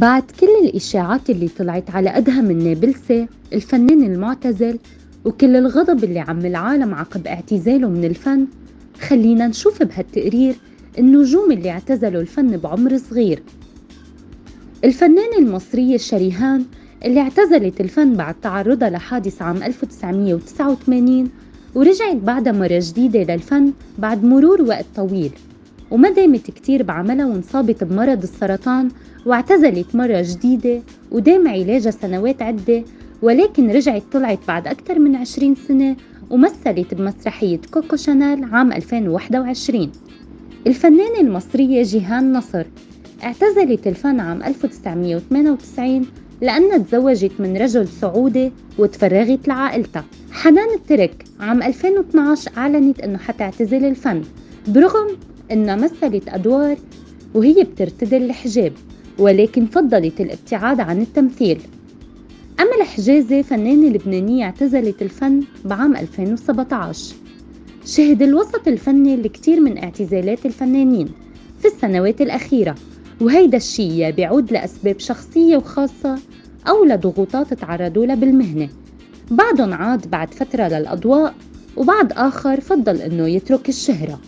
بعد كل الإشاعات اللي طلعت على أدهم النابلسي الفنان المعتزل وكل الغضب اللي عم العالم عقب اعتزاله من الفن، خلينا نشوف بهالتقرير النجوم اللي اعتزلوا الفن بعمر صغير. الفنانة المصرية شريهان اللي اعتزلت الفن بعد تعرضها لحادث عام 1989 ورجعت بعدها مرة جديدة للفن بعد مرور وقت طويل، وما دامت كتير بعملها وانصابت بمرض السرطان واعتزلت مرة جديدة ودام علاجها سنوات عدة، ولكن رجعت طلعت بعد أكثر من 20 سنة ومثلت بمسرحية كوكو شانيل عام 2021. الفنانة المصرية جيهان نصر اعتزلت الفن عام 1998 لأنها تزوجت من رجل سعودي وتفرغت لعائلتها. حنان الترك عام 2012 أعلنت أنه حتعتزل الفن برغم أنها مثلت أدوار وهي بترتدي الحجاب، ولكن فضلت الابتعاد عن التمثيل. أمل حجازي فنانة لبنانية اعتزلت الفن بعام 2017. شهد الوسط الفني الكثير من اعتزالات الفنانين في السنوات الأخيرة، وهيدا الشيء يا بيعود لأسباب شخصية وخاصة أو لضغوطات تعرضوا لها بالمهنة. بعضهم عاد بعد فترة للأضواء، وبعض آخر فضل إنه يترك الشهرة.